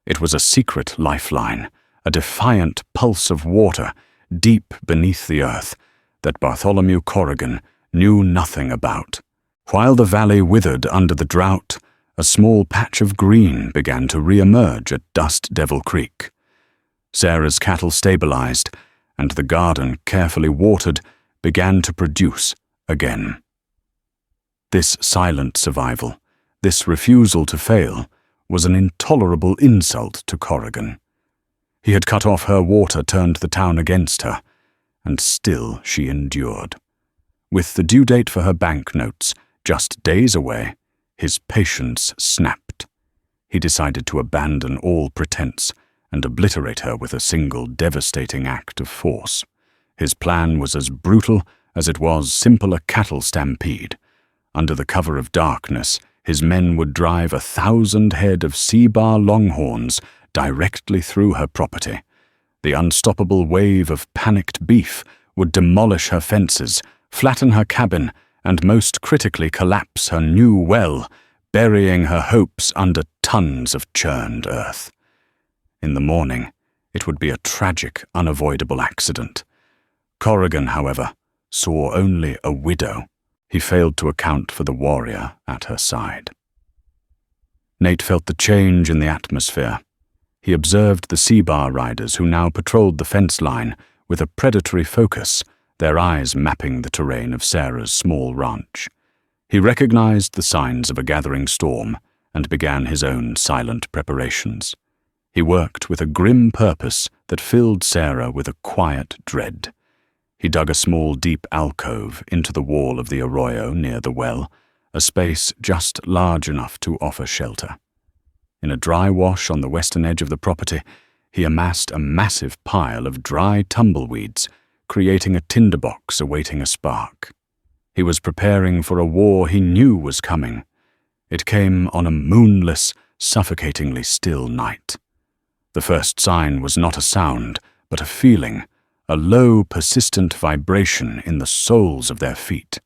It was a secret lifeline, a defiant pulse of water deep beneath the earth that Bartholomew Corrigan knew nothing about. While the valley withered under the drought, a small patch of green began to re-emerge at Dust Devil Creek. Sarah's cattle stabilized, and the garden, carefully watered, began to produce again. This silent survival, this refusal to fail, was an intolerable insult to Corrigan. He had cut off her water, turned the town against her, and still she endured. With the due date for her banknotes just days away, his patience snapped. He decided to abandon all pretense and obliterate her with a single devastating act of force. His plan was as brutal as it was simple a cattle stampede. Under the cover of darkness, his men would drive 1,000 head of Seabar longhorns directly through her property. The unstoppable wave of panicked beef would demolish her fences, flatten her cabin, and most critically collapse her new well, burying her hopes under tons of churned earth. In the morning, it would be a tragic, unavoidable accident. Corrigan, however, saw only a widow. He failed to account for the warrior at her side. Nate felt the change in the atmosphere. He observed the Seabar riders who now patrolled the fence line with a predatory focus, their eyes mapping the terrain of Sarah's small ranch. He recognized the signs of a gathering storm and began his own silent preparations. He worked with a grim purpose that filled Sarah with a quiet dread. He dug a small, deep alcove into the wall of the arroyo near the well, a space just large enough to offer shelter. In a dry wash on the western edge of the property, he amassed a massive pile of dry tumbleweeds, creating a tinderbox awaiting a spark. He was preparing for a war he knew was coming. It came on a moonless, suffocatingly still night. The first sign was not a sound, but a feeling, a low, persistent vibration in the soles of their feet.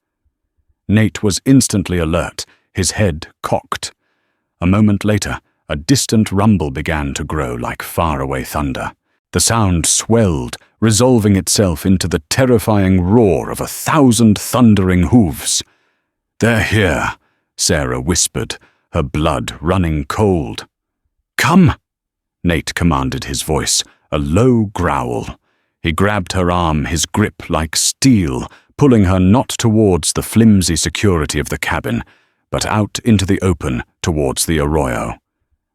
Nate was instantly alert, his head cocked. A moment later, a distant rumble began to grow like faraway thunder. The sound swelled, resolving itself into the terrifying roar of 1,000 thundering hooves. "They're here," Sarah whispered, her blood running cold. "Come!" Nate commanded, his voice a low growl. He grabbed her arm, his grip like steel, pulling her not towards the flimsy security of the cabin, but out into the open towards the arroyo.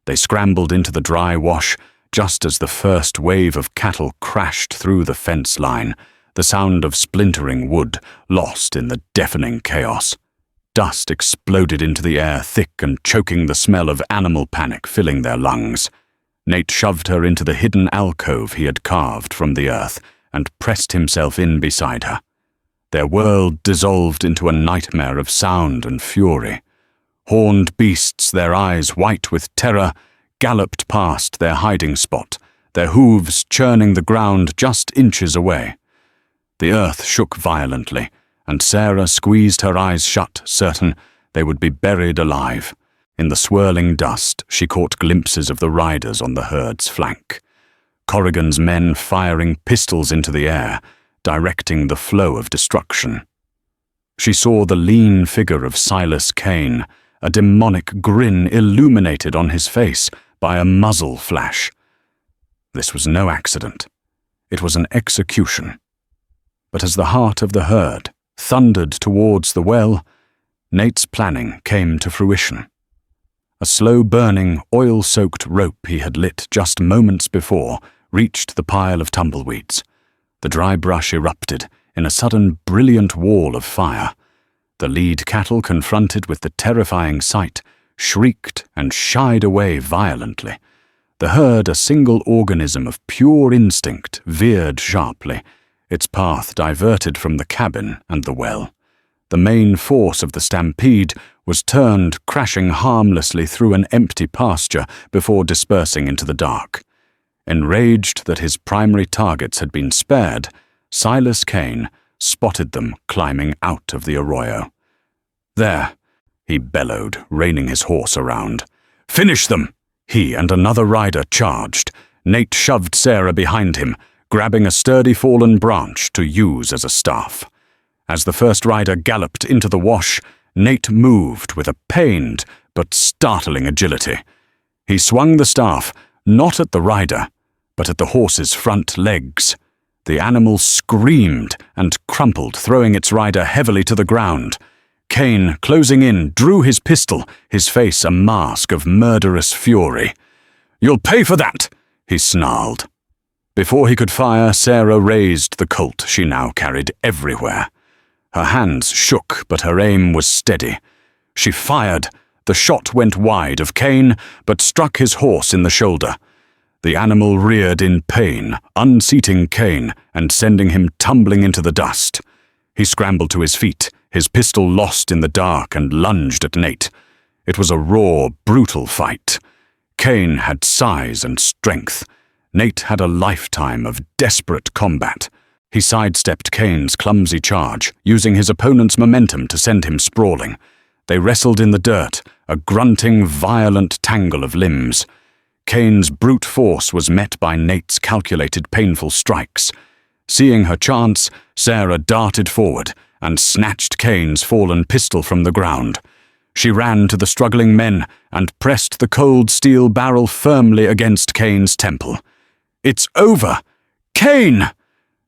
They scrambled into the dry wash just as the first wave of cattle crashed through the fence line, the sound of splintering wood lost in the deafening chaos. Dust exploded into the air, thick and choking, the smell of animal panic filling their lungs. Nate shoved her into the hidden alcove he had carved from the earth and pressed himself in beside her. Their world dissolved into a nightmare of sound and fury. Horned beasts, their eyes white with terror, galloped past their hiding spot, their hooves churning the ground just inches away. The earth shook violently, and Sarah squeezed her eyes shut, certain they would be buried alive. In the swirling dust, she caught glimpses of the riders on the herd's flank. Corrigan's men firing pistols into the air, directing the flow of destruction. She saw the lean figure of Silas Kane, a demonic grin illuminated on his face by a muzzle flash. This was no accident. It was an execution. But as the heart of the herd thundered towards the well, Nate's planning came to fruition. A slow-burning, oil-soaked rope he had lit just moments before reached the pile of tumbleweeds. The dry brush erupted in a sudden brilliant wall of fire. The lead cattle, confronted with the terrifying sight, shrieked and shied away violently. The herd, a single organism of pure instinct, veered sharply, its path diverted from the cabin and the well. The main force of the stampede was turned, crashing harmlessly through an empty pasture before dispersing into the dark. Enraged that his primary targets had been spared, Silas Kane spotted them climbing out of the arroyo. "There," he bellowed, reining his horse around. "Finish them!" He and another rider charged. Nate shoved Sarah behind him, grabbing a sturdy fallen branch to use as a staff. As the first rider galloped into the wash, Nate moved with a pained but startling agility. He swung the staff, not at the rider, but at the horse's front legs. The animal screamed and crumpled, throwing its rider heavily to the ground. Kane, closing in, drew his pistol, his face a mask of murderous fury. "You'll pay for that!" he snarled. Before he could fire, Sarah raised the Colt she now carried everywhere. Her hands shook, but her aim was steady. She fired. The shot went wide of Kane, but struck his horse in the shoulder. The animal reared in pain, unseating Kane and sending him tumbling into the dust. He scrambled to his feet, his pistol lost in the dark, and lunged at Nate. It was a raw, brutal fight. Kane had size and strength. Nate had a lifetime of desperate combat. He sidestepped Kane's clumsy charge, using his opponent's momentum to send him sprawling. They wrestled in the dirt, a grunting, violent tangle of limbs. Kane's brute force was met by Nate's calculated, painful strikes. Seeing her chance, Sarah darted forward and snatched Kane's fallen pistol from the ground. She ran to the struggling men and pressed the cold steel barrel firmly against Kane's temple. "It's over! Kane!"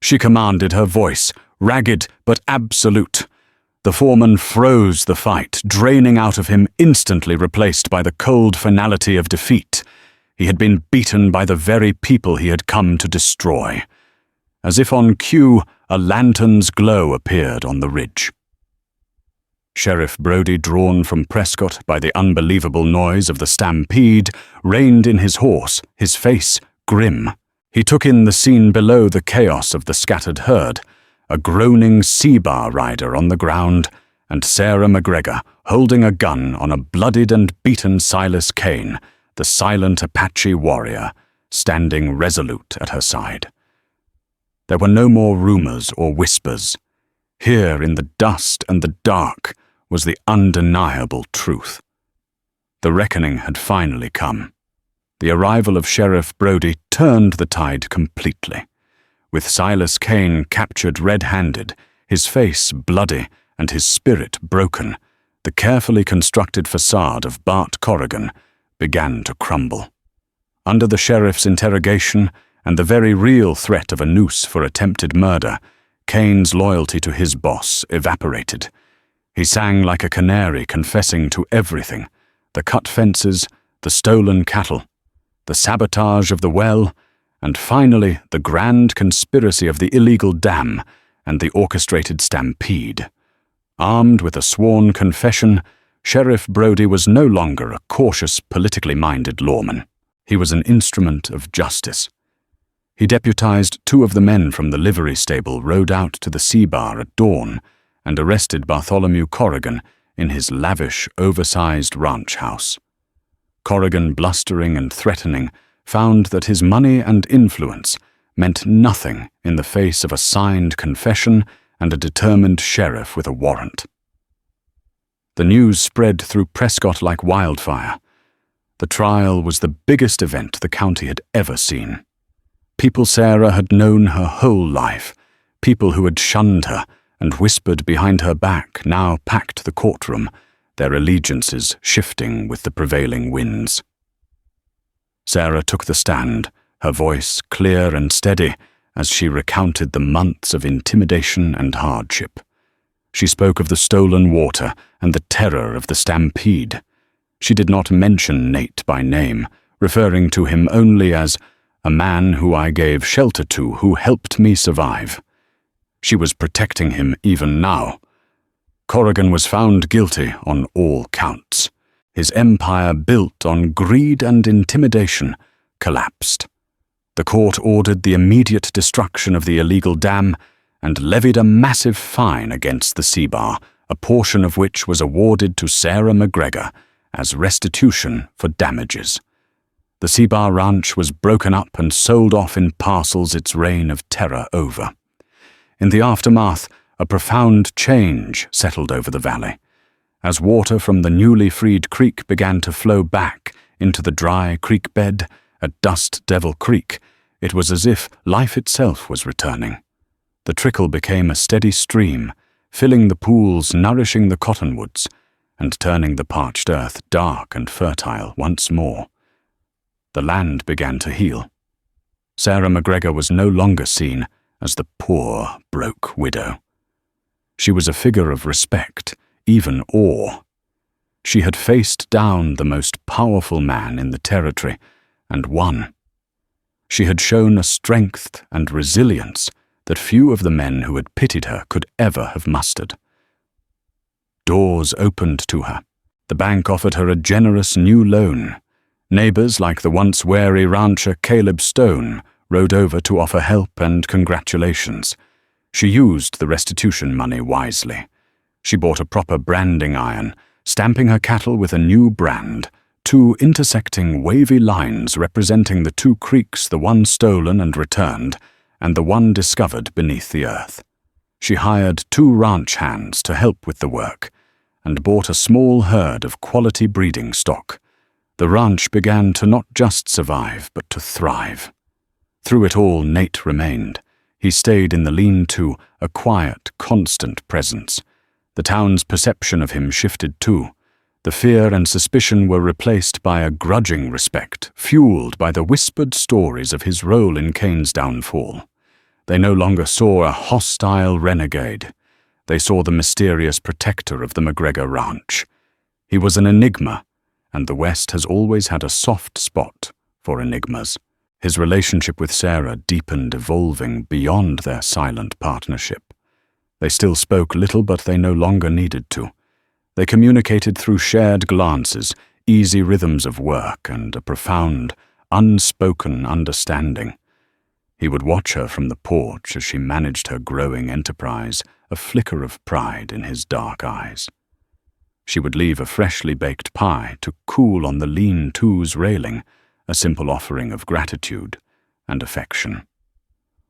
she commanded, her voice ragged but absolute. The foreman froze the fight, draining out of him, instantly replaced by the cold finality of defeat. He had been beaten by the very people he had come to destroy. As if on cue, a lantern's glow appeared on the ridge. Sheriff Brody, drawn from Prescott by the unbelievable noise of the stampede, reined in his horse, his face grim. He took in the scene below the chaos of the scattered herd, a groaning Seabar rider on the ground, and Sarah McGregor holding a gun on a bloodied and beaten Silas Kane, the silent Apache warrior, standing resolute at her side. There were no more rumors or whispers. Here in the dust and the dark was the undeniable truth. The reckoning had finally come. The arrival of Sheriff Brody turned the tide completely. With Silas Kane captured red-handed, his face bloody and his spirit broken, the carefully constructed facade of Bart Corrigan began to crumble. Under the sheriff's interrogation and the very real threat of a noose for attempted murder, Kane's loyalty to his boss evaporated. He sang like a canary, confessing to everything: the cut fences, the stolen cattle, the sabotage of the well, and finally the grand conspiracy of the illegal dam and the orchestrated stampede. Armed with a sworn confession, Sheriff Brody was no longer a cautious, politically minded lawman. He was an instrument of justice. He deputized 2 of the men from the livery stable, rode out to the Sea Bar at dawn, and arrested Bartholomew Corrigan in his lavish, oversized ranch house. Corrigan, blustering and threatening, found that his money and influence meant nothing in the face of a signed confession and a determined sheriff with a warrant. The news spread through Prescott like wildfire. The trial was the biggest event the county had ever seen. People Sarah had known her whole life, people who had shunned her and whispered behind her back, now packed the courtroom, their allegiances shifting with the prevailing winds. Sarah took the stand, her voice clear and steady, as she recounted the months of intimidation and hardship. She spoke of the stolen water and the terror of the stampede. She did not mention Nate by name, referring to him only as a man who I gave shelter to, who helped me survive. She was protecting him even now. Corrigan was found guilty on all counts. His empire, built on greed and intimidation, collapsed. The court ordered the immediate destruction of the illegal dam and levied a massive fine against the Sea Bar, a portion of which was awarded to Sarah McGregor as restitution for damages. The Sea Bar ranch was broken up and sold off in parcels, its reign of terror over. In the aftermath, a profound change settled over the valley. As water from the newly freed creek began to flow back into the dry creek bed at Dust Devil Creek, it was as if life itself was returning. The trickle became a steady stream, filling the pools, nourishing the cottonwoods, and turning the parched earth dark and fertile once more. The land began to heal. Sarah McGregor was no longer seen as the poor, broke widow. She was a figure of respect, even awe. She had faced down the most powerful man in the territory and won. She had shown a strength and resilience that few of the men who had pitied her could ever have mustered. Doors opened to her. The bank offered her a generous new loan. Neighbors like the once wary rancher Caleb Stone rode over to offer help and congratulations. She used the restitution money wisely. She bought a proper branding iron, stamping her cattle with a new brand, 2 intersecting wavy lines representing the 2 creeks, the one stolen and returned, and the one discovered beneath the earth. She hired 2 ranch hands to help with the work, and bought a small herd of quality breeding stock. The ranch began to not just survive, but to thrive. Through it all, Nate remained. He stayed in the lean-to, a quiet, constant presence. The town's perception of him shifted too. The fear and suspicion were replaced by a grudging respect, fueled by the whispered stories of his role in Kane's downfall. They no longer saw a hostile renegade. They saw the mysterious protector of the McGregor ranch. He was an enigma, and the West has always had a soft spot for enigmas. His relationship with Sarah deepened, evolving beyond their silent partnership. They still spoke little, but they no longer needed to. They communicated through shared glances, easy rhythms of work, and a profound, unspoken understanding. He would watch her from the porch as she managed her growing enterprise, a flicker of pride in his dark eyes. She would leave a freshly baked pie to cool on the lean-to's railing, a simple offering of gratitude and affection.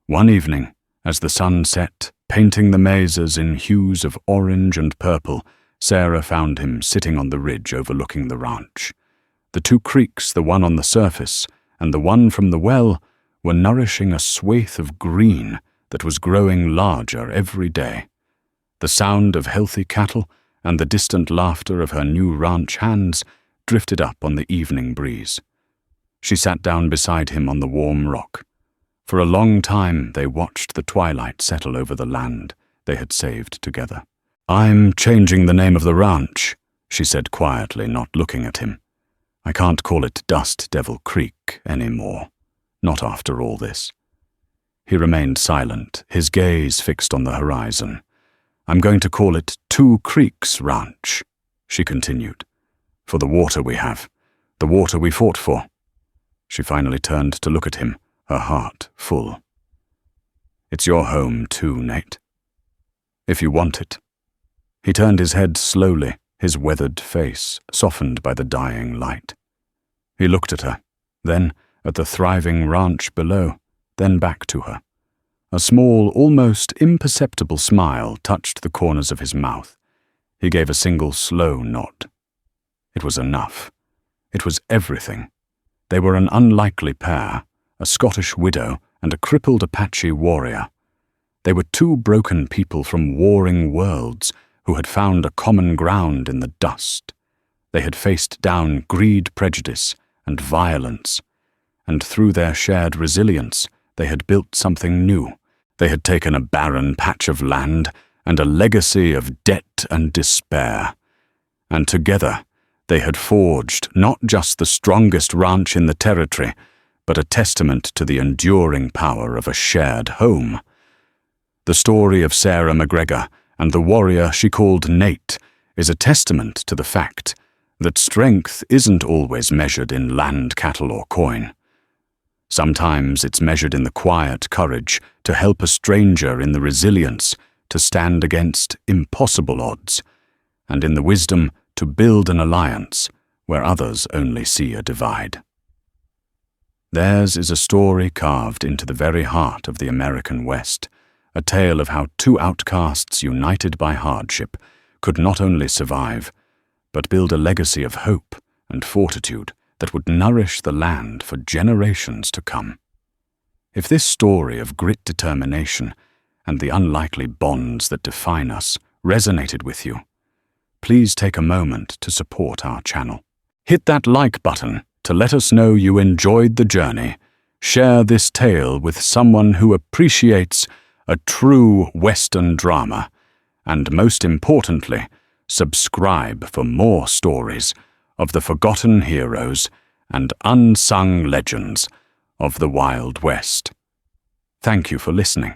One evening, As the sun set, painting the mesas in hues of orange and purple, Sarah found him sitting on the ridge overlooking the ranch. The two creeks, the one on the surface and the one from the well, were nourishing a swathe of green that was growing larger every day. The sound of healthy cattle and the distant laughter of her new ranch hands drifted up on the evening breeze. She sat down beside him on the warm rock. For a long time they watched the twilight settle over the land they had saved together. "I'm changing the name of the ranch," she said quietly, not looking at him. "I can't call it Dust Devil Creek anymore, not after all this." He remained silent, his gaze fixed on the horizon. "I'm going to call it Two Creeks Ranch," she continued, "for the water we have, the water we fought for." She finally turned to look at him, her heart full. "It's your home too, Nate. If you want it." He turned his head slowly, his weathered face softened by the dying light. He looked at her, then at the thriving ranch below, then back to her. A small, almost imperceptible smile touched the corners of his mouth. He gave a single slow nod. It was enough. It was everything. They were an unlikely pair, a Scottish widow and a crippled Apache warrior. They were two broken people from warring worlds who had found a common ground in the dust. They had faced down greed, prejudice, and violence, and through their shared resilience, they had built something new. They had taken a barren patch of land and a legacy of debt and despair, and together they had forged not just the strongest ranch in the territory, but a testament to the enduring power of a shared home. The story of Sarah McGregor and the warrior she called Nate is a testament to the fact that strength isn't always measured in land, cattle, or coin. Sometimes it's measured in the quiet courage to help a stranger, in the resilience to stand against impossible odds, and in the wisdom to build an alliance where others only see a divide. Theirs is a story carved into the very heart of the American West, a tale of how two outcasts united by hardship could not only survive, but build a legacy of hope and fortitude that would nourish the land for generations to come. If this story of grit, determination, and the unlikely bonds that define us resonated with you, please take a moment to support our channel. Hit that like button to let us know you enjoyed the journey. Share this tale with someone who appreciates a true Western drama, and most importantly, subscribe for more stories of the forgotten heroes and unsung legends of the Wild West. Thank you for listening.